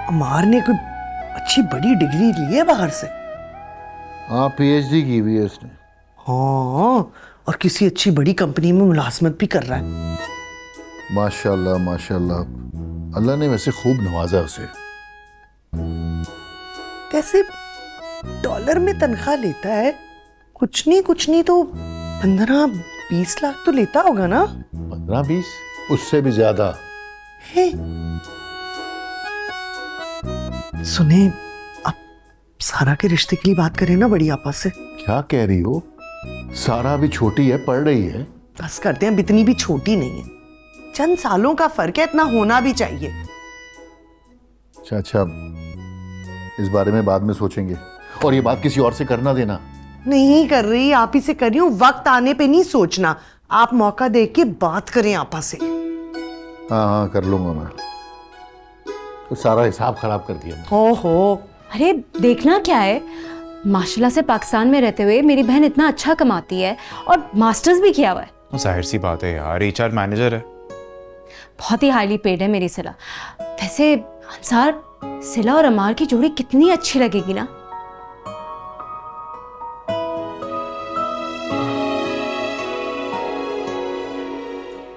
अमार ने कोई अच्छी बड़ी डिग्री ली है बाहर से? हाँ, पीएचडी की हुई है उसने। हाँ, और किसी अच्छी बड़ी कंपनी में मुलाजमत भी कर रहा है। माशाल्लाह माशाल्लाह, अल्लाह ने वैसे खूब नवाजा उसे। कैसे डॉलर में तनख्वाह लेता है? कुछ नहीं तो 15-20 लाख तो लेता होगा ना? 15-20, उससे भी ज्यादा। है। सुने, आप सारा के रिश्ते के लिए बात करें ना बड़ी आपा से। क्या कह रही हो? सारा भी छोटी है, पढ़ रही है। बस करते हैं, अब इतनी भी छोटी नहीं है, चंद सालों का फर्क है, इतना होना भी चाहिए। अच्छा, इस बारे में बाद में सोचेंगे, और ये बात किसी और से करना देना। नहीं कर रही, आप ही से कर रही हूँ। वक्त आने पे नहीं सोचना, आप मौका देख के बात करें आपा से। हाँ, कर लूंगा मैं। तो सारा हिसाब खराब कर दिया। ओहो, अरे देखना क्या है, माशाल्लाह से पाकिस्तान में रहते हुए मेरी बहन इतना अच्छा कमाती है और मास्टर्स भी किया हुआ है। जाहिर सी बात है यार, एचआर मैनेजर है। बहुत ही हाईली पेड है मेरी सिला। वैसे अंसार, सिला और अमार की जोड़ी कितनी अच्छी लगेगी ना।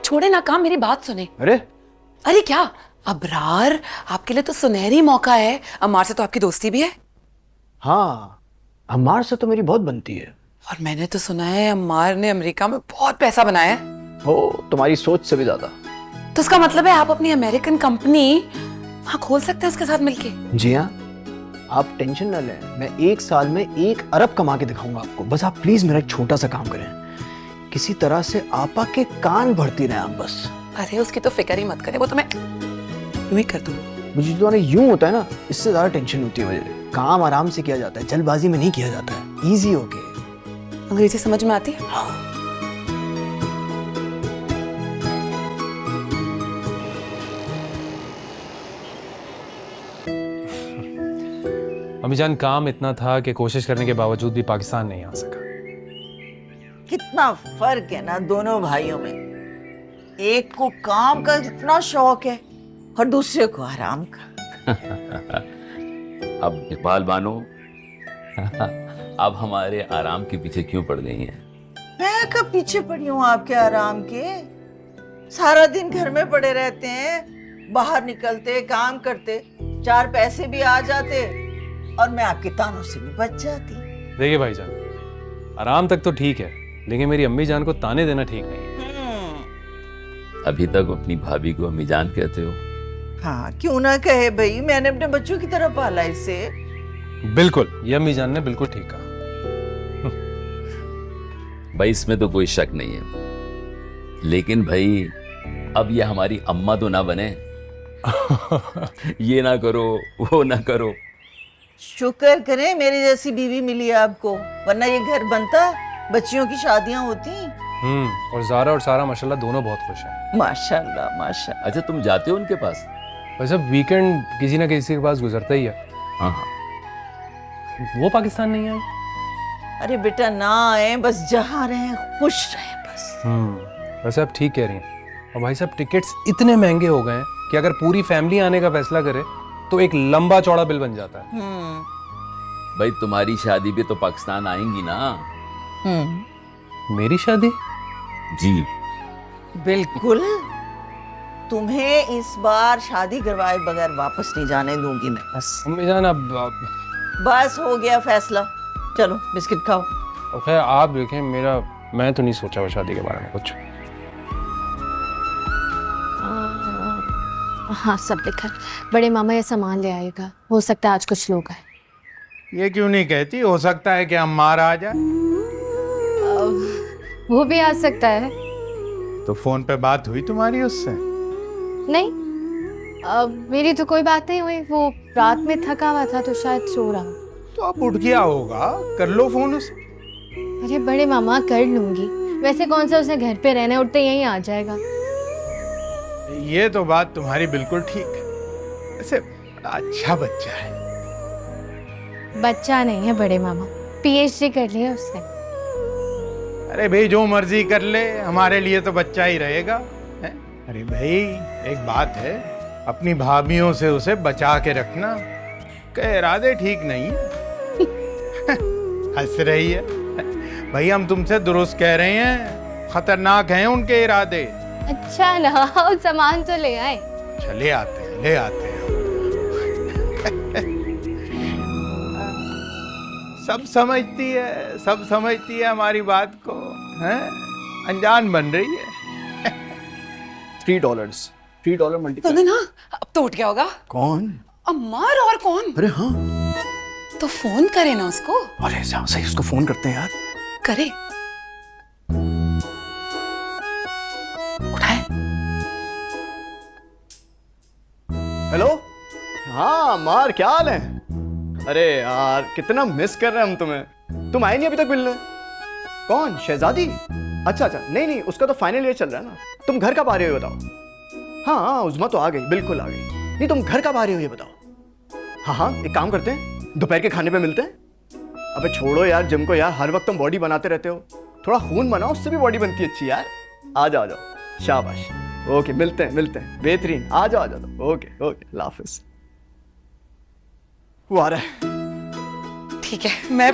छोड़े ना काम, मेरी बात सुने। अरे क्या अबरार, आपके लिए तो सुनहरी मौका है। अमार से तो आपकी दोस्ती भी है। हाँ, अम्मार से तो मेरी बहुत बनती है। और मैंने तो सुना है अम्मार ने अमेरिका में बहुत पैसा बनाया है। हो, तुम्हारी सोच से भी ज्यादा। तो उसका मतलब है आप अपनी अमेरिकन कंपनी वहाँ खोल सकते हैं उसके साथ मिलके। जी हाँ, आप टेंशन न लें, मैं 1 साल में 1 अरब कमा के दिखाऊंगा आपको। बस आप प्लीज मेरा एक छोटा सा काम करें, किसी तरह से आपा के कान भरती रहे आप बस। अरे उसकी तो फिक्र ही मत करें, वो तो मैं यूं ही कर दूँ। मुझे जो यूं होता है ना, इससे ज्यादा टेंशन होती है मुझे। काम आराम से किया जाता है, जल्दबाजी में नहीं किया जाता है। इजी होके। अंग्रेजी समझ में आती है? अमीजान, काम इतना था कि कोशिश करने के बावजूद भी पाकिस्तान नहीं आ सका। कितना फर्क है ना दोनों भाइयों में। एक को काम का इतना शौक है और दूसरे को आराम का। अब इकबाल बानो, अब हमारे आराम के पीछे क्यों पड़ गई हैं? मैं कब पीछे पड़ी हूँ आपके आराम के? सारा दिन घर में पड़े रहते हैं, बाहर निकलते काम करते, 4 पैसे भी आ जाते और मैं आपके तानों से भी बच जाती। देखिए भाईजान, आराम तक तो ठीक है, लेकिन मेरी अम्मी जान को ताने देना ठीक नहीं है। अभी तक अपनी भाभी को अम्मी जान कहते हो? हाँ, क्यों ना कहे भाई, मैंने अपने बच्चों की तरह पाला इसे। बिल्कुल, ये अम्मी जान ने बिल्कुल ठीक कहा। भाई इसमें तो कोई शक नहीं है, लेकिन भाई अब ये हमारी अम्मा तो ना बने। ये ना करो, वो ना करो। शुक्र करें मेरी जैसी बीवी मिली है आपको, वरना ये घर बनता, बच्चियों की शादियां होती। और ज़ारा और सारा माशाल्लाह दोनों बहुत खुश हैं। माशाल्लाह माशाल्लाह। अच्छा, तुम जाते हो उनके पास? वैसे वीकेंड किसी ना किसी के पास गुजरता ही है। हाँ हाँ। वो पाकिस्तान नहीं आई? अरे बेटा ना आए, बस जहाँ रहे खुश रहे बस। वैसे आप ठीक कह रही हैं। और भाई साहब, टिकट्स इतने महंगे हो गए हैं कि अगर पूरी फैमिली आने का फैसला करे तो एक लंबा चौड़ा बिल बन जाता है। भाई तुम्हारी शादी भी तो पाकिस्तान आएंगी ना? मेरी शादी? जी बिल्कुल। तुम्हें इस बार शादी करवाए बगैर वापस नहीं जाने दूंगी मैं। बस अम्मी जान, अब बस हो गया फैसला। चलो बिस्किट खाओ। खैर आप देखें, मैं तो नहीं सोचा हुआ शादी के बारे में कुछ। हाँ, सब लिखा है। बड़े मामा ये सामान ले आएगा, हो सकता है आज कुछ लोग आए। ये क्यों नहीं कहती हो सकता है कि अम्मार आ जाए? वो भी आ सकता है। तो फोन पे बात हुई तुम्हारी उससे? नहीं, मेरी तो कोई बात नहीं हुई। वो रात में थका हुआ था तो शायद सो रहा। तो अब उठ गया होगा, कर लो फोन उसे। अरे बड़े मामा, कर लूंगी। वैसे कौन सा उसने घर पे रहना है, उठते यहीं आ जाएगा। ये तो बात तुम्हारी बिल्कुल ठीक है। वैसे अच्छा बच्चा है। बच्चा नहीं है बड़े मामा, पीएचडी कर लिया उसने। अरे भाई जो मर्जी कर ले, हमारे लिए तो बच्चा ही रहेगा है? अरे भाई एक बात है, अपनी भाभीयों से उसे बचा के रखना, के इरादे ठीक नहीं है। हंस रही है। भाई हम तुमसे दुरुस्त कह रहे हैं, खतरनाक हैं उनके इरादे। अच्छा ना, सामान तो ले आए। चले आते हैं, ले आते हैं। सब समझती है हमारी बात को, हैं? अनजान बन रही है। $3 मल्टीप्लाई। तो ना अब तो उठ गया होगा। कौन? अम्मार और कौन? अरे हाँ, तो फोन करे ना उसको। अरे सही, उसको फोन करते हैं यार। करे। उठाए। हेलो, हाँ मार, क्या हाल है? अरे यार कितना मिस कर रहे हैं हम तुम्हें। तुम आए नहीं अभी तक मिलने। कौन? शहजादी? अच्छा, नहीं, उसका तो फाइनल ईयर चल रहा है ना। तुम घर कब आ रहे हो बताओ? हाँ, उज़मा तो आ गई, बिल्कुल आ गई। नहीं, तुम घर कब आ रहे हो ये बताओ। हाँ, एक काम करते हैं, दोपहर के खाने पे मिलते हैं। अबे छोड़ो यार जिम को यार, हर वक्त तुम बॉडी बनाते रहते हो। थोड़ा खून बनाओ, उससे भी बॉडी बनती है अच्छी यार। आ जाओ शाबाश। ओके, मिलते हैं, बेहतरीन। आ जाओ। ओके, अल्लाह हाफिज़। वो आ रहा है। ठीक है, मैं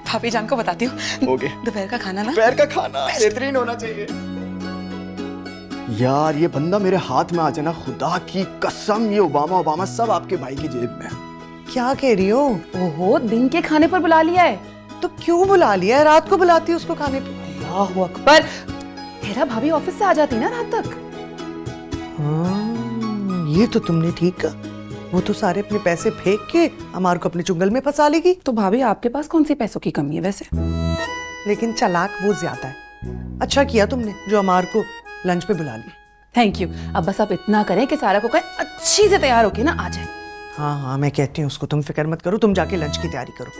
भाभी जान को बताती हूँ। ओके। दोपहर का खाना ना, दोपहर का खाना बेहतरीन होना चाहिए। यार ये बंदा मेरे हाथ में आ जाए ना, खुदा की कसम, ये ओबामा सब आपके भाई की जेब में। क्या कह रही हो? ओहो, दिन के खाने पर बुला लिया है। तो क्यों बुला लिया है? रात को बुलाती है उसको खाने पे। अल्लाहु अकबर। तेरा भाभी ऑफिस से आ जाती ना रात तक। हाँ, ये तो तुमने ठीक कहा। वो तो सारे अपने पैसे फेंक के अमार को अपने चुंगल में फंसा लेगी। तो भाभी आपके पास कौन सी पैसों की कमी है वैसे? लेकिन चालाक वो ज्यादा है। अच्छा किया तुमने जो अमार को लंच पे बुला ली। Thank you. अब बस आप इतना करें कि सारा को कहें अच्छी से तैयार होके ना आ जाए। हाँ, मैं कहती हूँ उसको, तुम फिक्र मत करो, तुम जाके लंच की तैयारी करो।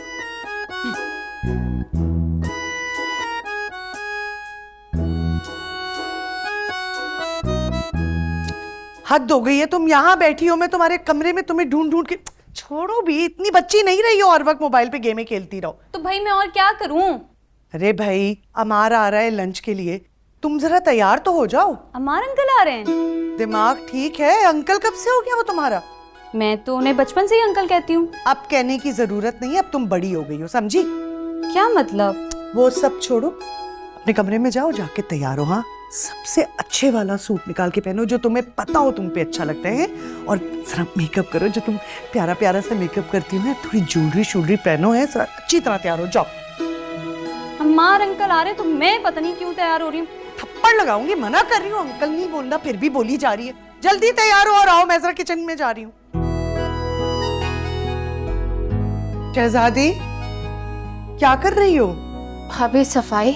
हद हो गई है, तुम यहाँ बैठी हो, मैं तुम्हारे कमरे में तुम्हें ढूंढ के। छोड़ो भी, इतनी बच्ची नहीं रही हो हर वक्त मोबाइल पे गेमें खेलती रहो। तो भाई मैं और क्या करूं? अरे भाई, अमार आ रहा है लंच के लिए, तुम जरा तैयार तो हो जाओ। अमार अंकल आ रहे हैं? दिमाग ठीक है? अंकल कब से हो गया वो तुम्हारा? मैं तो उन्हें बचपन से ही अंकल कहती हूँ। अब कहने की जरूरत नहीं है, अब तुम बड़ी हो गई हो, समझी? क्या मतलब? वो सब छोड़ो, अपने कमरे में जाओ, जाके तैयार हो। हाँ, सबसे अच्छे वाला सूट निकाल के पहनो जो तुम्हें पता हो तुम पे अच्छा लगता है, और जरा मेकअप करो, जो तुम प्यारा प्यारा सा मेकअप करती हो ना, थोड़ी ज्वेलरी पहनो है, जरा अच्छी तरह तैयार हो जाओ। अम्मार अंकल आ रहे तो मैं पता नहीं क्यों तैयार हो रही हूँ। थप्पड़ लगाऊंगी, मना कर रही हूँ, अंकल नहीं बोलना, फिर भी बोली जा रही है। जल्दी तैयार हो और आओ, मैं जरा किचन में जा रही हूँ। शहजादी, क्या कर रही हो? भाभी सफाई।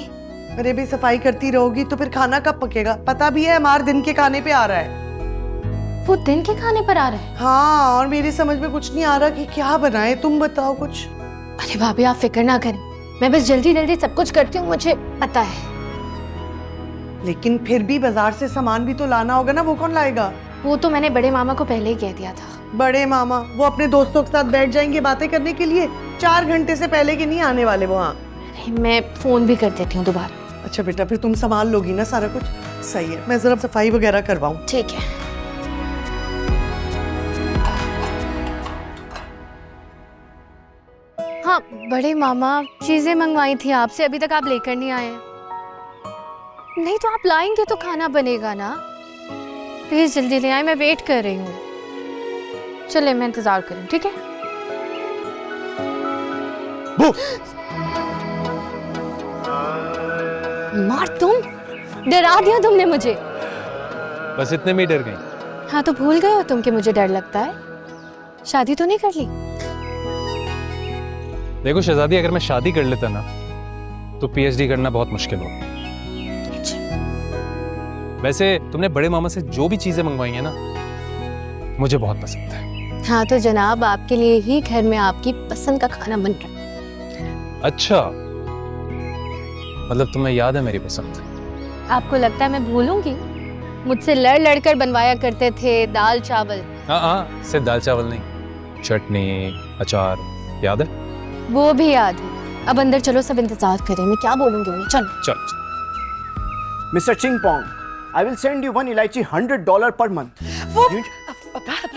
अरे भी सफाई करती रहोगी तो फिर खाना कब पकेगा? पता भी है हमारे दिन के खाने पे आ रहा है। वो दिन के खाने पर आ रहा है? हाँ, और मेरी समझ में कुछ नहीं आ रहा कि क्या बनाए, तुम बताओ कुछ। अरे भाभी आप फिक्र ना करें, मैं बस जल्दी जल्दी सब कुछ करती हूँ, मुझे पता है। लेकिन फिर भी बाजार से सामान भी तो लाना होगा ना, वो कौन लाएगा? वो तो मैंने बड़े मामा को पहले ही कह दिया था। बड़े मामा वो अपने दोस्तों के साथ बैठ जाएंगे बातें करने के लिए? 4 घंटे से पहले के नहीं आने वाले वो। हाँ, मैं फोन भी कर देती हूँ दोबारा। अच्छा बेटा, फिर तुम संभाल लोगी ना सारा कुछ? सही है, मैं जरा सफाई वगैरह करवाऊं। ठीक है। हाँ बड़े मामा, चीजें मंगवाई थी आपसे, अभी तक आप लेकर नहीं आए। नहीं तो आप लाएंगे तो खाना बनेगा ना, प्लीज जल्दी ले आए, मैं वेट कर रही हूँ। चले, मैं इंतजार करूँ, ठीक है? मार, तुम डरा दिया तुमने मुझे। बस इतने में ही डर गई? हाँ तो भूल गए हो तुम कि मुझे डर लगता है? शादी तो नहीं कर ली? देखो शहजादी, अगर मैं शादी कर लेता ना तो पीएचडी करना बहुत मुश्किल हो। वैसे तुमने बड़े मामा से जो भी चीजें मंगवाई है ना, मुझे बहुत पसंद है। हाँ तो जनाब, आपके लिए ही घर में आपकी पसंद का खाना बन रहा है। अच्छा, मतलब तुम्हें याद है मेरी पसंद? आपको लगता है मैं भूलूंगी? मुझसे लड़ लड़ कर बनवाया करते थे दाल चावल। हाँ, सिर्फ दाल चावल नहीं, चटनी, अचार, याद है? वो भी याद है। अब अंदर चलो, सब इंतजार करें, मैं क्या बोलूंगी उन्हें। चलो mister Ching Pong, I will send you 1 इलायची $100 per month. वो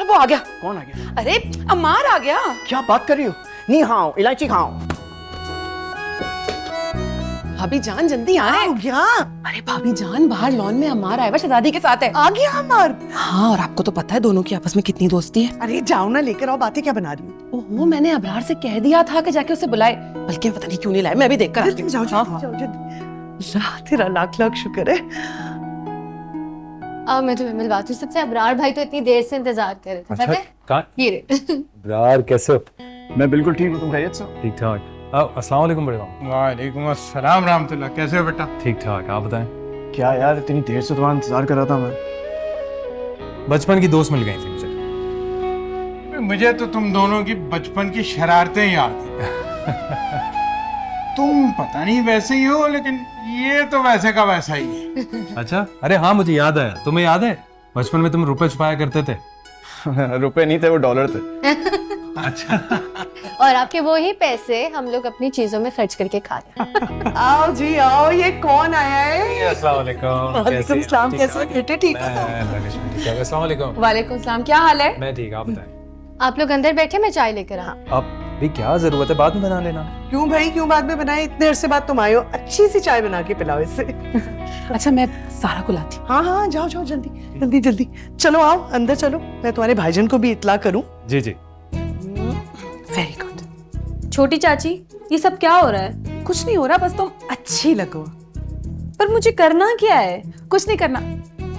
वो आ गया। कौन आ गया? अरे अम्मार आ गया। क्या बात कर रही हो? नी हाओ, इलायची खाओ। भाभी जान जल्दी आए। आ गया अरे भाभी जान, बाहर लॉन में अम्मार आया हुआ शहजादी के साथ है। आ गया हमार। हाँ, और आपको तो पता है दोनों की आपस में कितनी दोस्ती है। अरे जाओ ना, लेकर आओ, बातें क्या बना रही हो? ओहो, मैंने अबरार से कह दिया था कि जाके उसे बुलाए, बल्कि पता नहीं क्यों नहीं लाए। मैं भी देख कर आती हूँ। जाओ हाँ, जाओ हाँ। जाओ जल्दी। तेरा लाख लाख शुक्र है। अब मैं तुम्हें मिलवाती हूँ सबसे। अबरार भाई तो इतनी देर से इंतजार कर रहे थे, पता है? कहाँ? ये रे। ब्रार कैसे हो? मैं बिल्कुल ठीक हूँ, तुम खैरियत से? ठीक ठाक। अस्सलाम वालेकुम बड़े मामा। वालेकुम अस्सलाम रहमतुल्लाह। कैसे हो बेटा? ठीक ठाक, आप बताएं। क्या यार, इतनी देर से तुम्हारा इंतजार कर रहा था मैं। बचपन की दोस्त मिल गई थी मुझे। मुझे तो तुम दोनों की बचपन की शरारतें याद हैं। तुम पता नहीं वैसे ही हो, लेकिन ये तो वैसे का वैसा ही है। अच्छा, अरे हाँ मुझे याद आया। तुम्हें याद है बचपन में तुम रुपए छुपाया करते थे? रुपए नहीं थे, वो डॉलर थे। अच्छा। और आपके वो ही पैसे हम लोग अपनी चीजों में खर्च करके खा रहे। आओ जी आओ, ये कौन आया है? अस्सलाम वालेकुम। वालेकुम सलाम, कैसे हो बेटे? ठीक हो? अस्सलाम वालेकुम। वालेकुम सलाम, क्या हाल है? मैं ठीक, आप बताएं। आप लोग अंदर बैठे, मैं चाय लेकर आ। अब भी क्या जरूरत है, बाद में बना लेना। क्यों भाई, क्यों बाद में बनाए? इतने अरसे बाद तुम आए हो, अच्छी सी चाय बना के पिलाओ इससे। अच्छा, मैं सारा को लाती हूँ। हाँ हाँ, जाओ जाओ जल्दी जल्दी जल्दी। चलो आओ अंदर चलो, मैं तुम्हारे भाईजान को भी इत्तला करूं। जी जी। Very good. छोटी चाची, ये सब क्या हो रहा है? कुछ नहीं हो रहा, बस तुम अच्छी लगो। पर मुझे करना क्या है? कुछ नहीं करना,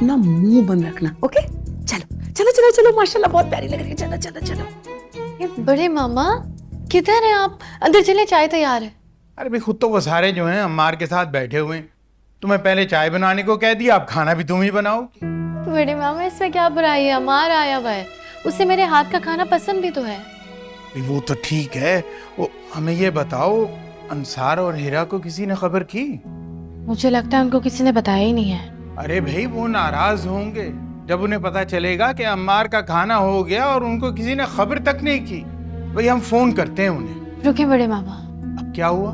ना मुंह बंद रखना। ओके, चलो चलो चलो चलो, माशाल्लाह बहुत प्यारी लग रही है। चलो चलो चलो। ये बड़े मामा किधर हैं आप? अंदर चले, चाय तैयार है। अरे भाई, खुद तो वो सारे जो हैं अम्मार के साथ बैठे हुए हैं। तुम्हें पहले चाय बनाने को कह दिया, अब खाना भी तुम ही बनाओ। बड़े मामा इसमें क्या बुराई है? अमार आया हुआ है, उससे मेरे हाथ का खाना पसंद भी तो है। वो तो ठीक है। वो हमें ये बताओ, अंसार और हीरा को किसी ने खबर की? मुझे लगता है उनको किसी ने बताया ही नहीं है। अरे भाई, वो नाराज होंगे जब उन्हें पता चलेगा कि अम्मार का खाना हो गया और उनको किसी ने खबर तक नहीं की। भाई हम फोन करते हैं उन्हें। रुके बड़े मामा, अब क्या हुआ?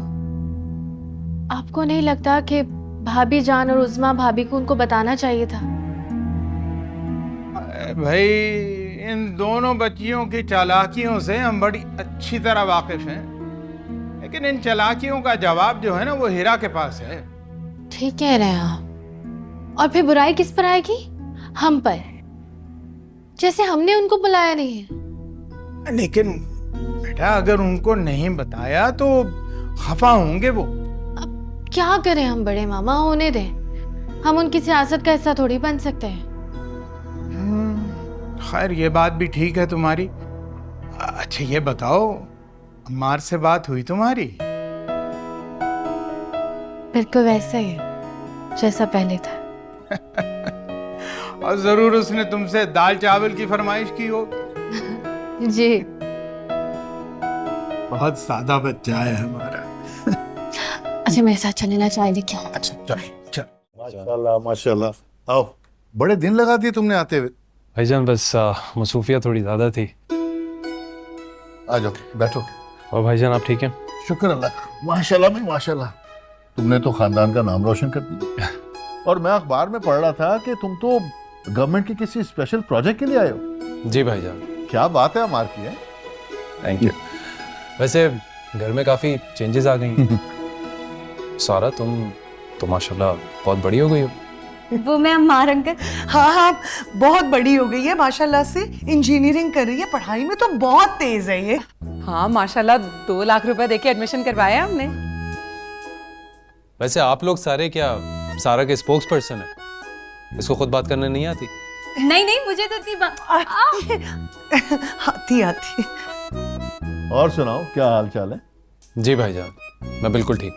आपको नहीं लगता कि भाभी जान और उज़मा भाभी को उनको बताना चाहिए था? भाई, इन दोनों बच्चियों की चालाकियों से हम बड़ी अच्छी तरह वाकिफ हैं, लेकिन इन चालाकियों का जवाब जो है ना, वो हीरा के पास है। ठीक कह रहे हैं आप। और फिर बुराई किस पर आएगी? हम पर, जैसे हमने उनको बुलाया नहीं है। लेकिन बेटा, अगर उनको नहीं बताया तो खफा होंगे वो। अब क्या करें हम बड़े मामा? होने दें, हम उनकी सियासत का हिस्सा थोड़ी बन सकते हैं। खैर, ये बात भी ठीक है तुम्हारी। अच्छा ये बताओ, अम्मार से बात हुई तुम्हारी? बिल्कुल वैसा ही जैसा पहले था। और जरूर उसने तुमसे दाल चावल की फरमाइश की हो। जी। बहुत सादा बच्चा है हमारा। अच्छा मेरे साथ चले ना, चाय लेके आओ। अच्छा चल चल। माशाल्लाह माशाल्लाह। आओ, बड़े दिन लगा दिए तुमने आते हुए। भाईजान बस मसरूफियत थोड़ी ज़्यादा थी। आ जाओ, बैठो। और भाईजान आप ठीक हैं? शुक्र अल्लाह, माशाल्लाह में माशाल्लाह। तुमने तो खानदान का नाम रोशन कर दिया। और मैं अखबार में पढ़ रहा था कि तुम तो गवर्नमेंट के किसी स्पेशल प्रोजेक्ट के लिए आए हो। जी भाईजान। क्या बात है, अमार की है। Thank you. वैसे घर में काफ़ी चेंजेस आ गई हैं। सारा तुम तो माशाल्लाह बहुत बड़ी हो गई हो। वो मैं अम्मार अंकल। हाँ हाँ, बहुत बड़ी हो गई है माशाल्लाह से। इंजीनियरिंग कर रही है, पढ़ाई में तो बहुत तेज है ये। हाँ माशाल्लाह, 2 लाख रुपए देके एडमिशन करवाया हमने। वैसे आप लोग सारे क्या सारा के स्पोक्स पर्सन है? इसको खुद बात करने नहीं आती? नहीं नहीं, मुझे तो इतनी आती आती। और सुनाओ, क्या हाल चाल है? जी भाईजान, मैं बिल्कुल ठीक।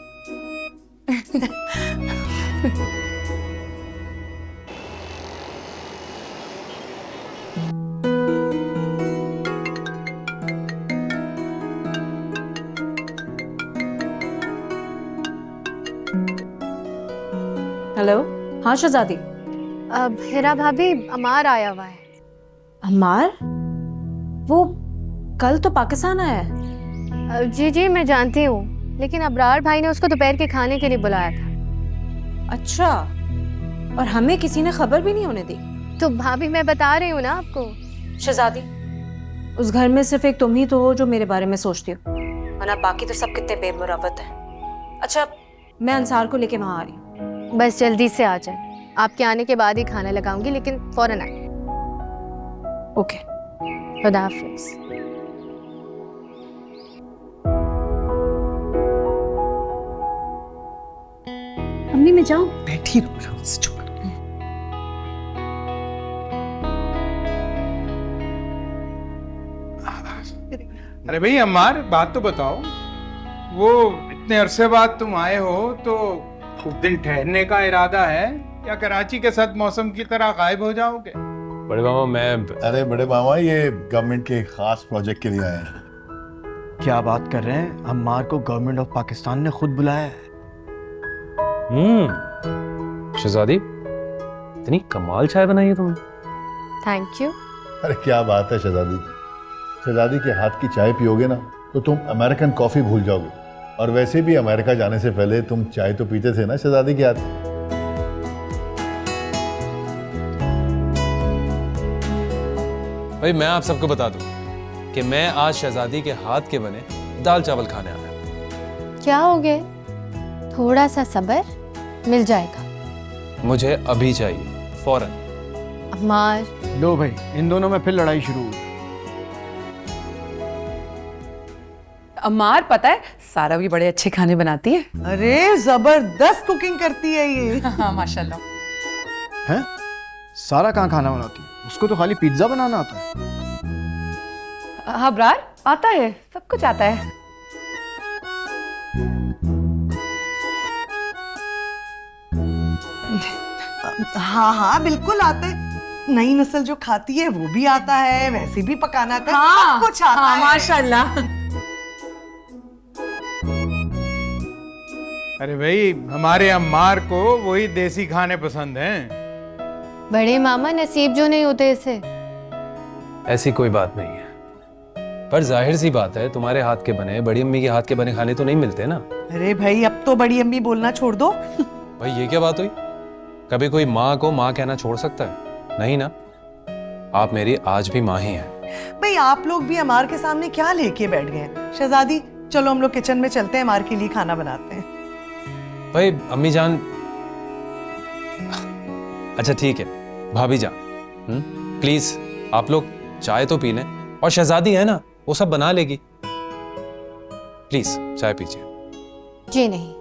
हेलो, हाँ शहजादी। अब हीरा भाभी, अमार आया हुआ है। अम्मार? वो कल तो पाकिस्तान आया है। जी जी मैं जानती हूँ, लेकिन अबरार भाई ने उसको दोपहर के खाने के लिए बुलाया था। अच्छा, और हमें किसी ने खबर भी नहीं होने दी। तो भाभी मैं बता रही हूँ ना आपको, शहजादी, उस घर में सिर्फ एक तुम ही तो हो जो मेरे बारे में सोचती हो, वरना बाकी तो सब कितने बेमुरवत हैं। अच्छा, मैं अंसार को लेके वहाँ आ रही हूँ। बस जल्दी से आ जाए, आपके आने के बाद ही खाना लगाऊंगी, लेकिन फौरन आए। ओके, खुदा हाफिज। अम्मी मैं जाऊँ? बैठी रहो आराम से, चुप। अरे भाई अम्मार, बात तो बताओ, वो इतने अरसे बाद तुम आए हो तो कुछ दिन ठहरने का इरादा है या कराची के साथ मौसम की तरह गायब हो जाओगे? बड़े मामा मैं अरे बड़े मामा, ये गवर्नमेंट के खास प्रोजेक्ट के लिए आए हैं। क्या बात कर रहे हैं? अम्मार को गवर्नमेंट ऑफ पाकिस्तान ने खुद बुलाया है। शहजादी, इतनी कमाल चाय बनाई है तुमने। Thank you. अरे क्या बात है शहजादी, शहजादी के हाथ की चाय पियोगे ना तो तुम अमेरिकन कॉफी भूल जाओगे। और वैसे भी अमेरिका जाने से पहले तुम चाय तो पीते थे ना शहजादी के हाथ। भाई मैं आप सबको बता दूं कि मैं आज शहजादी के हाथ के बने दाल चावल खाने आया हूं। क्या हो गए? थोड़ा सा सब्र, मिल जाएगा। मुझे अभी चाहिए, फौरन। अम्मार, लो भाई, इन दोनों में फिर लड़ाई शुरू हुई। अम्मार, पता है सारा भी बड़े अच्छे खाने बनाती है। अरे जबरदस्त कुकिंग करती है ये। हाँ माशाल्लाह। हैं? सारा कहाँ खाना बनाती है? उसको तो खाली पिज्जा बनाना आता है। हाँ ब्रार, आता है, सब कुछ आता है। हाँ हाँ बिल्कुल आता है। नई नस्ल जो खाती है वो भी आता है, वैसे भी पकाना आता है, हाँ, सब कुछ आता हाँ, है। माशाल्लाह। अरे भाई, हमारे अम्मार को वही देसी खाने पसंद हैं। बड़े मामा, नसीब जो नहीं होते इसे। ऐसी कोई बात नहीं है, पर जाहिर सी बात है तुम्हारे हाथ के बने, बड़ी अम्मी के हाथ के बने खाने तो नहीं मिलते ना। अरे भाई अब तो बड़ी अम्मी बोलना छोड़ दो। भाई ये क्या बात हुई? कभी कोई माँ को माँ कहना छोड़ सकता है? नहीं ना। आप मेरी आज भी माँ ही हैं। भाई आप लोग भी अमार के सामने क्या लेके बैठ गए हैं? शहजादी चलो हम लोग किचन में चलते हैं, अमार के लिए खाना बनाते हैं। भाई अम्मी जान, अच्छा ठीक है भाभी जान, प्लीज आप लोग चाय तो पी लें, और शहजादी है ना वो सब बना लेगी। प्लीज चाय पीजिए। जी नहीं,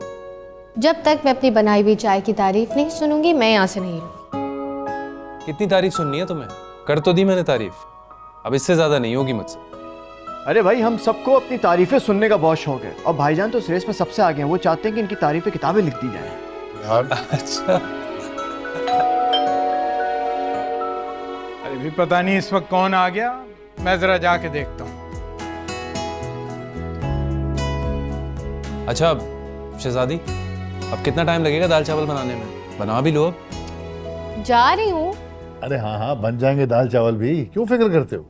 जब तक मैं अपनी बनाई हुई चाय की तारीफ नहीं सुनूंगी मैं यहाँ से नहीं लूंगी। कितनी तारीफ सुननी है तुम्हें? कर तो दी मैंने तारीफ, अब इससे ज्यादा नहीं होगी मुझसे। अरे भाई, हम सबको अपनी तारीफें सुनने का बहुत शौक है, और भाईजान तो इस रेस में सबसे आगे हैं। वो चाहते हैं कि इनकी तारीफें किताबें लिख दी जाएं। अच्छा, अरे भी पता नहीं इस वक्त कौन आ गया, मैं जरा जाके देखता हूँ। अच्छा शहजादी, अब कितना टाइम लगेगा दाल चावल बनाने में? बना भी लो अब। जा रही हूँ। अरे हाँ हाँ बन जाएंगे दाल चावल भी, क्यों फिक्र करते हो?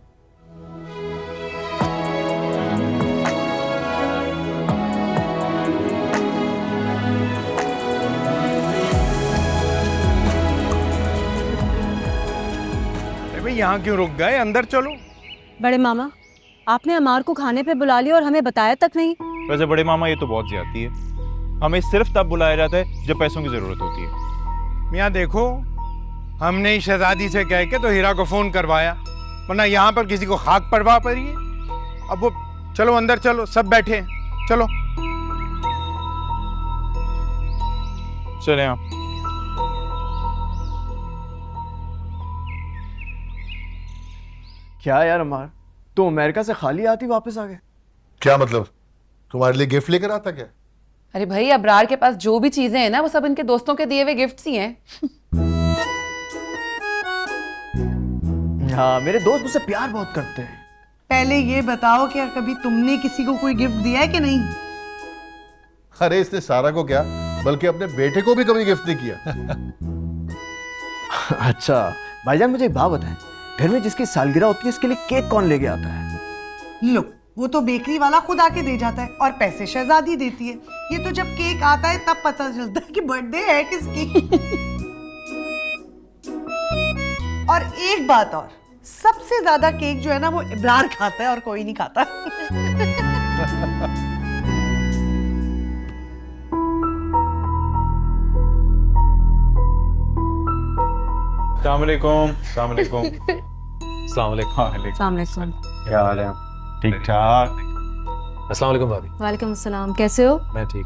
अरे भाई यहाँ क्यों रुक गए? अंदर चलो। बड़े मामा, आपने अमार को खाने पे बुला लिया और हमें बताया तक नहीं। वैसे बड़े मामा ये तो बहुत ज्यादती है, हमें सिर्फ तब बुलाया जाता है जब पैसों की जरूरत होती है। मियाँ देखो, हमने ही शहजादी से कह के तो हीरा को फोन करवाया, वरना यहाँ पर किसी को खाक परवाह पड़ी है। अब वो चलो अंदर चलो, सब बैठे हैं, चलो चले आप। क्या यार अम्मार, तो अमेरिका से खाली आती वापस आ गए? क्या मतलब, तुम्हारे लिए गिफ्ट लेकर आता क्या? अरे भाई, अब्रार के पास जो भी चीजें हैं ना वो सब इनके दोस्तों के दिए हुए गिफ्ट्स ही हैं। हाँ, मेरे दोस्त मुझसे प्यार बहुत करते हैं। पहले ये बताओ क्या कभी तुमने किसी को कोई गिफ्ट दिया है कि नहीं? अरे इसने सारा को क्या, बल्कि अपने बेटे को भी कभी गिफ्ट नहीं किया। अच्छा भाईजान, मुझे एक बात बताएं, घर में जिसकी सालगिरह होती है इसके लिए केक कौन लेके आता है? लो, वो तो बेकरी वाला खुद आके दे जाता है और पैसे शहजादी देती है। ये तो जब केक आता है तब पता चलता है कि बर्थडे है किसकी। और एक बात और, सबसे ज्यादा केक जो है ना वो इब्रार खाता है और कोई नहीं खाता। अस्सलाम वालेकुम। अस्सलाम वालेकुम। अस्सलाम वालेकुम। अस्सलाम क्या हाल है? ठीक ठाक। अस्सलाम वालेकुम भाभी। वालेकुम अस्सलाम, कैसे हो? मैं ठीक।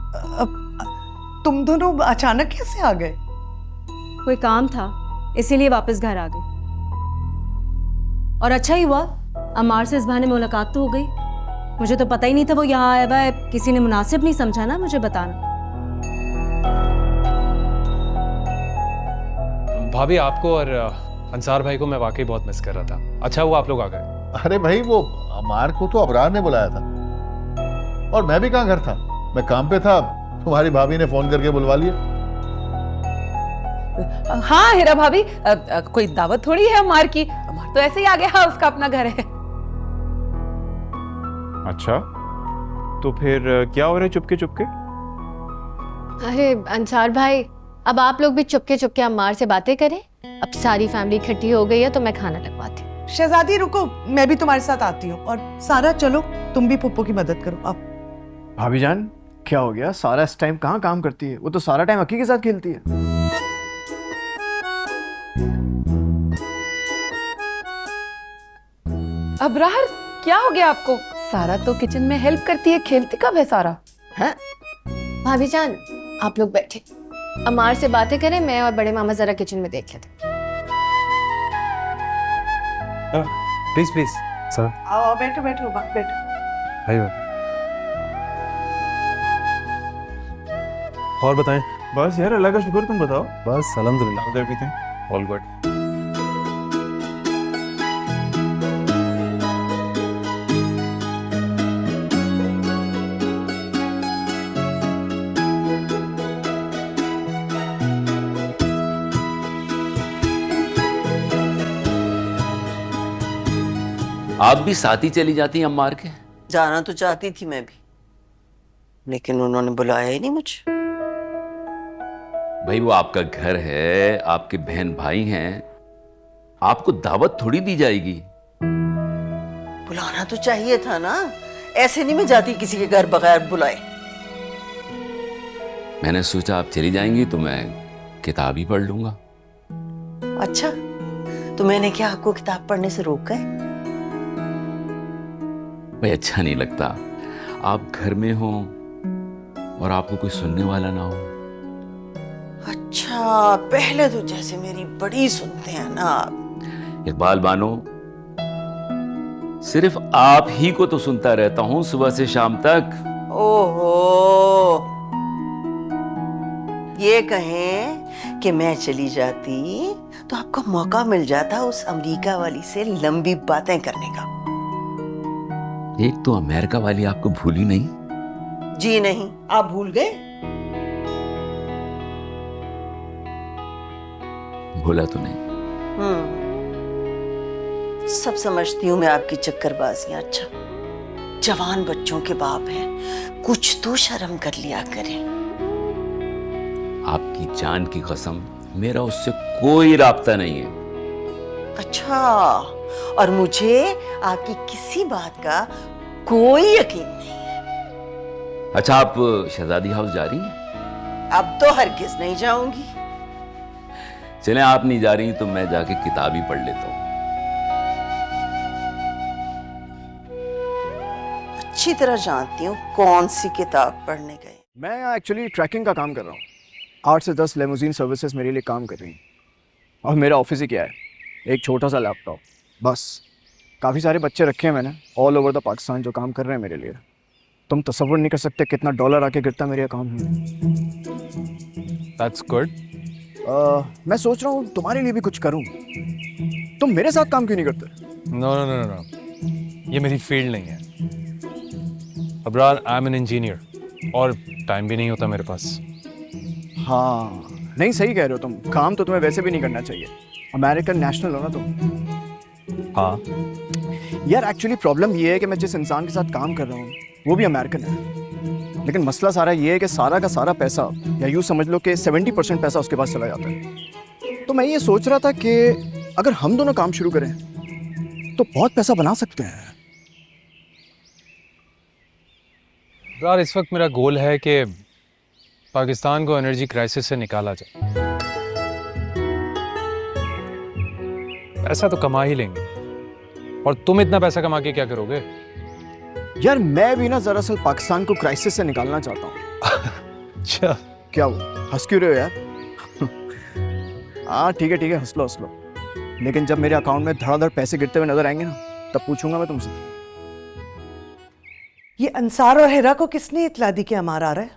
तुम दोनों अचानक कैसे आ गए? कोई काम था इसीलिए वापस घर आ गई। और अच्छा ही हुआ, अम्मार से इस बहाने मुलाकात तो हो गई। मुझे तो पता ही नहीं था वो यहाँ आया हुआ है, किसी ने मुनासिब नहीं समझा ना मुझे बताना। भाभी आपको और अंसार भाई को मैं वाकई बहुत मिस कर रहा था। अच्छा हुआ आप लोग आ गए। अरे भाई वो अमार को तो अबरार ने बुलाया था और मैं भी कहाँ घर था, मैं काम पे था। तुम्हारी भाभी ने फोन करके बुलवा लिया। हाँ हीरा भाभी, कोई दावत थोड़ी है अम्मार की, अम्मार तो ऐसे ही आ गया, उसका अपना घर है। अच्छा, तो फिर क्या हो रहा है चुपके चुपके? अरे अंसार भाई, अब आप लोग भी चुपके चुपके अम्मार से बातें करें। अब सारी फैमिली इकट्ठी हो गई है तो मैं खाना लगवाती हूँ। शहजादी रुको, मैं भी तुम्हारे साथ आती हूँ। और सारा चलो, तुम भी पप्पू की मदद करो। अब भाभी जान क्या हो गया? सारा इस टाइम कहाँ काम करती है? वो तो सारा टाइम अक्की के साथ खेलती है। अबरार, क्या हो गया आपको? सारा तो किचन में हेल्प करती है, खेलती कब है सारा? हैं? भाभी जान आप लोग बैठे, अम्मार से बातें करें, मैं और बड़े मामा जरा किचन में देख लेते। Please please sir. आओ बैठो बैठो बैठो। आइए। और बताएं। बस यार अल्लाह का शुक्र, तुम बताओ। बस अल्हम्दुलिल्लाह, एवरीथिंग ऑल गुड। आप भी साथ ही चली जाती अम्मार के? जाना तो चाहती थी मैं भी, लेकिन उन्होंने बुलाया ही नहीं मुझे। भाई वो आपका घर है, आपके बहन भाई हैं, आपको दावत थोड़ी दी जाएगी। बुलाना तो चाहिए था ना, ऐसे नहीं मैं जाती किसी के घर बगैर बुलाए। मैंने सोचा आप चली जाएंगी तो मैं किताब ही पढ़ लूंगा। अच्छा, तो मैंने क्या आपको किताब पढ़ने से रोका है? भाई अच्छा नहीं लगता आप घर में हो और आपको कोई सुनने वाला ना हो। अच्छा, पहले तो जैसे मेरी बड़ी सुनते हैं ना आप। इकबाल बानो, सिर्फ आप ही को तो सुनता रहता हूं सुबह से शाम तक। ओहो, ये कहें कि मैं चली जाती तो आपको मौका मिल जाता उस अमेरिका वाली से लंबी बातें करने का। एक तो अमेरिका वाली आपको भूली नहीं? जी नहीं, आप भूल गए? भूला तो नहीं। सब समझती हूँ मैं आपकी चक्करबाजियां। अच्छा, जवान बच्चों के बाप हैं, कुछ तो शर्म कर लिया करें। आपकी जान की कसम, मेरा उससे कोई राब्ता नहीं है। अच्छा, और मुझे आपकी किसी बात का कोई यकीन नहीं है। अच्छा, आप शहजादी हाउस जा रही हैं? अब तो हरगिज नहीं जाऊंगी। चलें, आप नहीं जा रही तो मैं जाके किताब ही पढ़ लेता हूँ। अच्छी तरह जानती हूँ कौन सी किताब पढ़ने गए। मैं एक्चुअली ट्रैकिंग का काम कर रहा हूँ। 8 से 10 लेमोजीन सर्विसेज मेरे लिए काम कर रही हैं। और मेरा ऑफिस ही क्या है, एक छोटा सा लैपटॉप बस। काफ़ी सारे बच्चे रखे हैं मैंने ऑल ओवर द पाकिस्तान जो काम कर रहे हैं मेरे लिए। तुम तसव्वुर नहीं कर सकते कितना डॉलर आके गिरता मेरे अकाउंट में। That's good. मैं सोच रहा हूँ तुम्हारे लिए भी कुछ करूँ। तुम मेरे साथ काम क्यों नहीं करते? नो नो नो नो, ये मेरी फील्ड नहीं है Abrar. I am an engineer और टाइम भी नहीं होता मेरे पास। हाँ, नहीं सही कह रहे हो तुम। काम तो तुम्हें वैसे भी नहीं करना चाहिए, अमेरिकन नेशनल हो ना तुम। हाँ यार, एक्चुअली प्रॉब्लम ये है कि मैं जिस इंसान के साथ काम कर रहा हूँ वो भी अमेरिकन है, लेकिन मसला सारा ये है कि सारा का सारा पैसा, या यूँ समझ लो कि 70% पैसा उसके पास चला जाता है। तो मैं ये सोच रहा था कि अगर हम दोनों काम शुरू करें तो बहुत पैसा बना सकते हैं। यार इस वक्त मेरा गोल है कि पाकिस्तान को एनर्जी क्राइसिस से निकाला जाए। पैसा तो कमा ही लेंगे, और तुम इतना पैसा कमा के क्या करोगे? यार मैं भी ना दरअसल पाकिस्तान को क्राइसिस से निकालना चाहता हूँ। अच्छा, क्या हुआ, हंस क्यों रहे हो यार? हाँ ठीक है हंस लो, लेकिन जब मेरे अकाउंट में धड़ाधड़ पैसे गिरते हुए नजर आएंगे ना, तब पूछूंगा मैं तुमसे। ये अंसार और हिरा को किसने इतला दी कि अमार आ रहा है?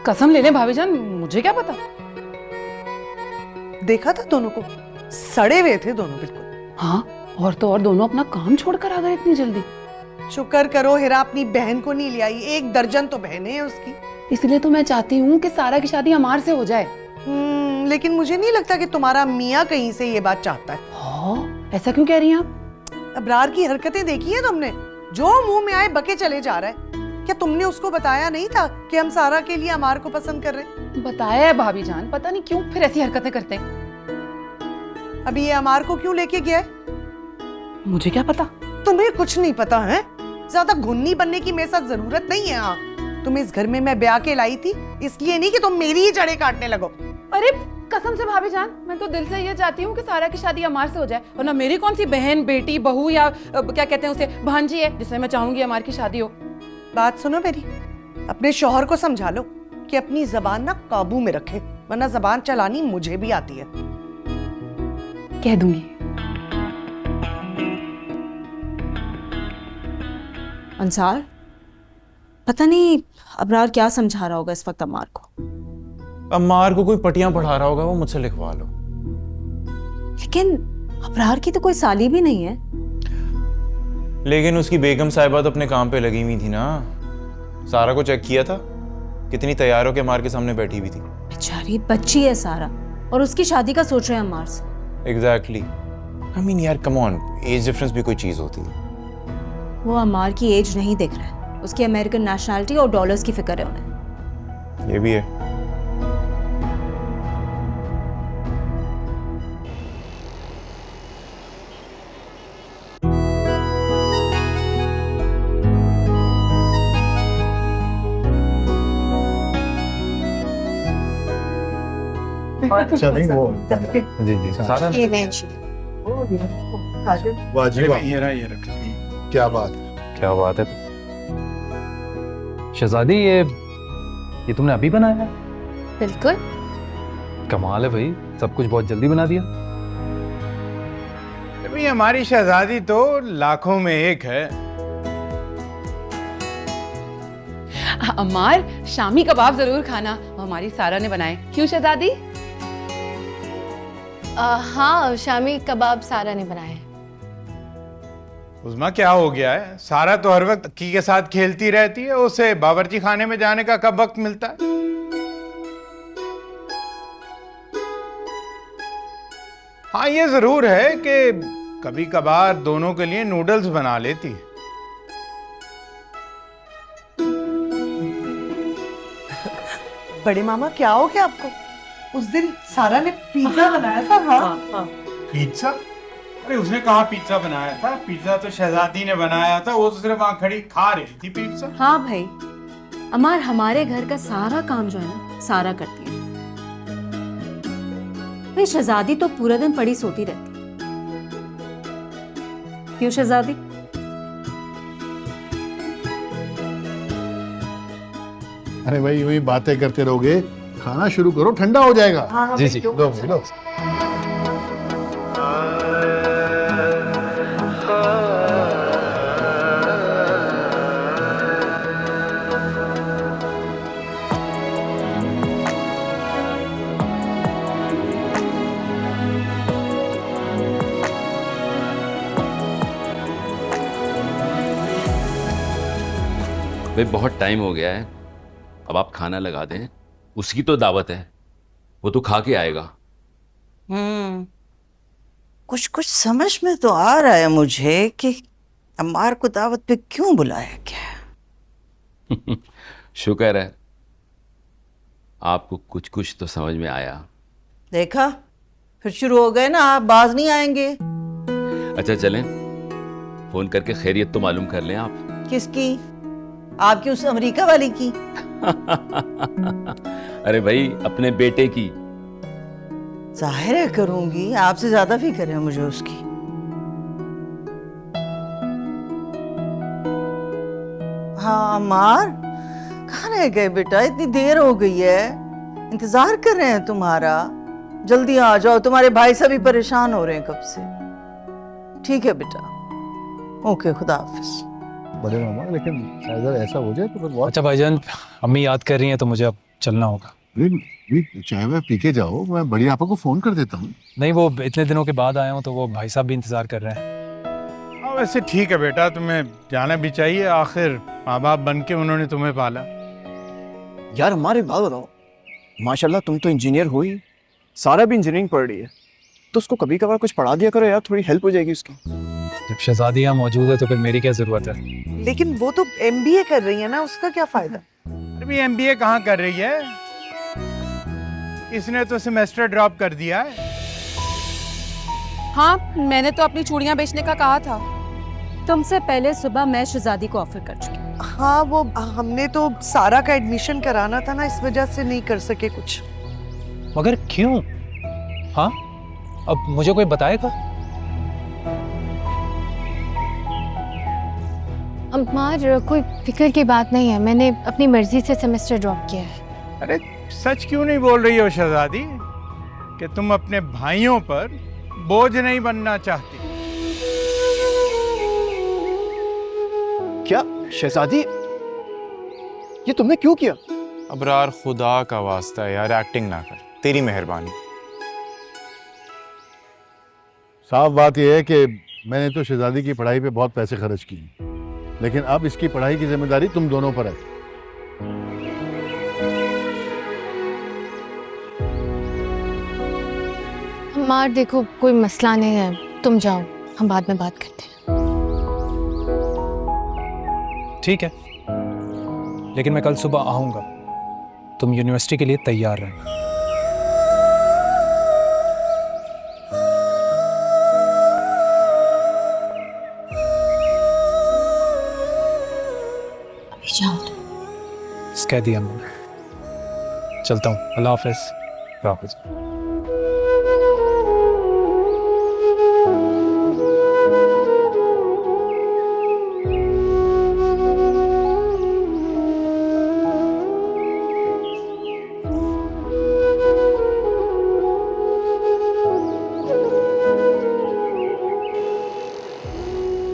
कसम ले ले भाभी जान, मुझे क्या पता। देखा था दोनों को, सड़े हुए थे दोनों बिल्कुल। हाँ, और तो और दोनों अपना काम छोड़कर आ गए इतनी जल्दी। शुक्र करो हिरा अपनी बहन को नहीं ले आई, 1 दर्जन तो बहनें हैं उसकी। इसलिए तो मैं चाहती हूँ कि सारा की शादी अमार से हो जाए। लेकिन मुझे नहीं लगता कि तुम्हारा मियाँ कहीं से ये बात चाहता है। हाँ, ऐसा क्यों कह रही हैं आप? अबरार की हरकतें देखी है तुमने? जो मुंह में आए बके चले जा रहा है। क्या तुमने उसको बताया नहीं था कि हम सारा के लिए अमार को पसंद कर रहे हैं? बताया है भाभी जान, पता नहीं क्यों फिर ऐसी हरकतें करते हैं। अभी ये अमार को क्यों लेके गया है? मुझे क्या पता। तुम्हें कुछ नहीं पता है? ज्यादा घुन्नी बनने की मेरे साथ जरूरत नहीं है। हाँ, तुम्हें इस घर में मैं ब्याह के लाई थी, इसलिए नहीं कि तुम मेरी ही जड़ें काटने लगो। अरे कसम से भाभी जान, मैं तो दिल से ये चाहती हूँ कि सारा की शादी अमार से हो जाए, वरना मेरी कौन सी बहन, बेटी, बहू या क्या कहते हैं उसे, भांजी है जिससे मैं चाहूंगी अमार की शादी हो। बात सुनो मेरी, अपने शौहर को समझा लो कि अपनी जबान ना काबू में रखे, वरना जबान चलानी मुझे भी आती है। कह दूंगी। अंसार, पता नहीं अबरार क्या समझा रहा होगा इस वक्त अमार को। अम्मार को कोई पटियां पढ़ा रहा होगा, वो मुझसे लिखवा लो। लेकिन अबरार की तो कोई साली भी नहीं है। लेकिन उसकी बेगम साहिबा तो अपने काम पे लगी हुई थी ना। सारा को चेक किया था, कितनी तैयार होके अम्मार के सामने बैठी हुई थी। बेचारी बच्ची है सारा, और उसकी शादी का सोच रहे हैं अम्मार से। एग्जैक्टली। आई मीन यार कम ऑन, एज डिफरेंस भी कोई चीज होती है। वो अम्मार की एज नहीं देख रहा है, उसकी अमेरिकन नेशनैलिटी और डॉलर्स की फिक्र है उन्हें। ये भी है। चलें वो जी जी सारा वाह जी वाह, ये रख। क्या बात। क्या बात है शहजादी, ये तुमने अभी बनाया है? बिल्कुल। कमाल है भाई, सब कुछ बहुत जल्दी बना दिया। भाई हमारी शहजादी तो लाखों में एक है। अमार, शामी कबाब जरूर खाना, वो हमारी सारा ने बनाए। क्यों शहजादी? हाँ, शामी कबाब सारा ने बनाए हैं। उस्मा क्या हो गया है? सारा तो हर वक्त अक्की के साथ खेलती रहती है, उसे बावर्ची खाने में जाने का कब वक्त मिलता है? हाँ ये जरूर है कि कभी कभार दोनों के लिए नूडल्स बना लेती है। बड़े मामा क्या हो गया आपको? उस दिन सारा ने पिज्जा बनाया था। हाँ, पिज्जा? अरे उसने कहा पिज्जा बनाया था? पिज्जा तो शहजादी ने बनाया था, वो तो सिर्फ वहां खड़ी खा रही थी पिज्जा। हाँ भाई, अमार हमारे घर का सारा काम जो है ना सारा करती है। भाई शहजादी तो पूरा दिन पड़ी सोती रहती है। क्यों शहजादी? अरे भाई यूं ही बातें करते रहोगे, खाना शुरू करो, ठंडा हो जाएगा। हाँ, जी जी। लो लो। भाई बहुत टाइम हो गया है, अब आप खाना लगा दें। उसकी तो दावत है, वो तो खा के आएगा। कुछ कुछ समझ में तो आ रहा है मुझे कि अम्मार को दावत पे क्यों बुलाया गया। शुक्र है आपको कुछ कुछ तो समझ में आया। देखा, फिर शुरू हो गए ना, आप बाज नहीं आएंगे। अच्छा चलें, फोन करके खैरियत तो मालूम कर लें आप। किसकी? आपकी उस अमेरिका वाली की? अरे भाई, अपने बेटे की। जाहिर है करूंगी, आपसे ज्यादा फिक्र है मुझे उसकी। हाँ अमार, कहाँ रह गए बेटा? इतनी देर हो गई है, इंतजार कर रहे हैं तुम्हारा। जल्दी आ जाओ, तुम्हारे भाई सभी परेशान हो रहे हैं कब से। ठीक है बेटा, ओके, खुदा हाफिज। बड़े मामा, लेकिन अगर ऐसा हो जाए तो फिर बहुत। अच्छा भाईजान, अम्मी याद कर रही हैं तो मुझे अब चलना होगा। चाय वाय पी के जाओ, मैं बड़ी आपा को फोन कर देता हूँ। नहीं, वो इतने दिनों के बाद आया हूँ तो वो भाई साहब भी इंतजार कर रहे हैं। हाँ वैसे ठीक है बेटा, तुम्हें जाना भी चाहिए, आखिर माँ बाप बन के उन्होंने तुम्हें पाला। यार हमारे बात बताओ, माशाल्लाह तुम तो इंजीनियर हो ही, सारा भी इंजीनियरिंग पढ़ रही है, तो उसको कभी कभार कुछ पढ़ा दिया करो यार, थोड़ी हेल्प हो जाएगी उसकी। जब शहजादी यहाँ मौजूद है तो फिर मेरी क्या जरूरत है? लेकिन वो तो MBA कर रही है ना, उसका क्या फायदा? अभी MBA कहाँ कर रही है, इसने तो सेमेस्टर ड्रॉप कर दिया है। हाँ, मैंने तो अपनी चूड़ियां बेचने का कहा था। तुमसे पहले सुबह मैं शहजादी को ऑफर कर चुकी हूँ। हाँ, वो हमने तो सारा का एडमिशन कराना था ना, इस वजह से नहीं कर सके कुछ। मगर क्यों? हाँ, अब मुझे कोई बताएगा? अम्मार, कोई फिक्र की बात नहीं है, मैंने अपनी मर्जी से सेमेस्टर ड्रॉप किया है। अरे सच क्यों नहीं बोल रही हो शहजादी कि तुम अपने भाइयों पर बोझ नहीं बनना चाहती? क्या शहजादी, ये तुमने क्यों किया? अबरार, खुदा का वास्ता है यार, एक्टिंग ना कर, तेरी मेहरबानी। साफ बात यह है कि मैंने तो शहजादी की पढ़ाई पे बहुत पैसे खर्च किए, लेकिन अब इसकी पढ़ाई की जिम्मेदारी तुम दोनों पर है। अम्मार देखो, कोई मसला नहीं है, तुम जाओ, हम बाद में बात करते हैं। ठीक है, लेकिन मैं कल सुबह आऊंगा, तुम यूनिवर्सिटी के लिए तैयार रहना। अभी जाओ। कह दिया मैंने, चलता हूँ, अल्लाह हाफिज। अल्लाह हाफिज।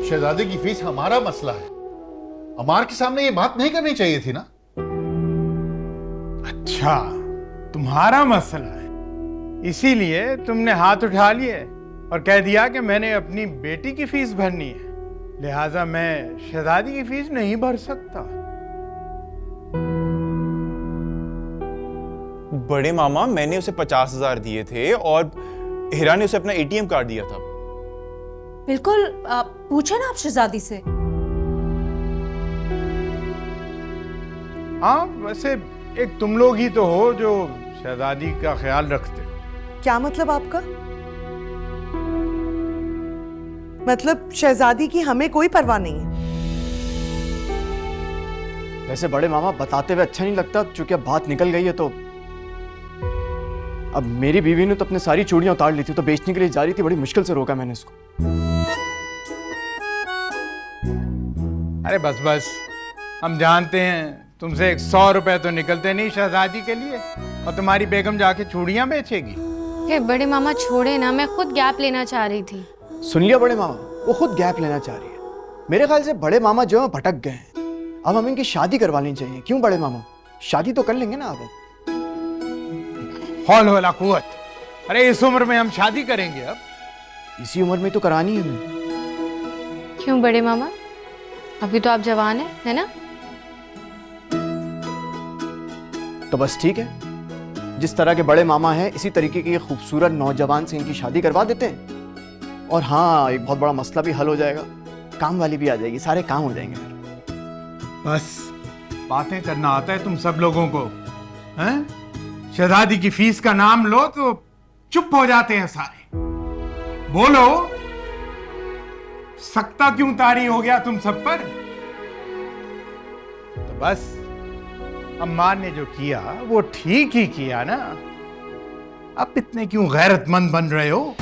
शहजादी की फीस हमारा मसला है, अमार के सामने ये बात नहीं करनी चाहिए थी ना। अच्छा, तुम्हारा मसला है, इसीलिए तुमने हाथ उठा लिए और कह दिया कि मैंने अपनी बेटी की फीस भरनी है, लिहाजा मैं शहजादी की फीस नहीं भर सकता। बड़े मामा, मैंने उसे 50,000 दिए थे और हिरा ने उसे अपना ATM कार्ड दिया था। बिल्कुल, पूछे ना आप शहजादी से। हाँ वैसे एक तुम लोग ही तो हो जो शहजादी का ख्याल रखते हो। क्या मतलब आपका? मतलब शहजादी की हमें कोई परवाह नहीं है? वैसे बड़े मामा, बताते हुए अच्छा नहीं लगता, क्योंकि अब बात निकल गई है तो अब मेरी बीवी ने तो अपनी सारी चूड़ियां उतार ली थी, तो बेचने के लिए जा रही थी, बड़ी मुश्किल से रोका मैंने इसको। अरे बस बस, हम जानते हैं तुमसे 100 रुपए तो निकलते नहीं शहजादी के लिए, और तुम्हारी बेगम जाके चूड़ियां बेचेगी। हे बड़े मामा छोड़े ना, मैं खुद गैप लेना चाह रही थी। सुन लिया बड़े मामा, वो खुद गैप लेना चाह रही है। मेरे ख्याल से बड़े मामा जो है भटक गए हैं, अब हमें इनकी शादी करवानी चाहिए। क्यों बड़े मामा, शादी तो कर लेंगे ना अब। हौल होला कुव्वत, अरे इस उम्र में हम शादी करेंगे? अब इसी उम्र में तो करानी है हमें। क्यों बड़े मामा, अभी तो आप जवान है ना? तो बस ठीक है, जिस तरह के बड़े मामा हैं इसी तरीके के खूबसूरत नौजवान से इनकी शादी करवा देते हैं। और हाँ, एक बहुत बड़ा मसला भी हल हो जाएगा, काम वाली भी आ जाएगी, सारे काम हो जाएंगे फिर। बस बातें करना आता है तुम सब लोगों को, हैं? शहजादी की फीस का नाम लो तो चुप हो जाते हैं सारे। बोलो, सकता क्यों तारी हो गया तुम सब पर? तो बस अम्मार ने जो किया वो ठीक ही किया ना। अब इतने क्यों गैरतमंद बन रहे हो?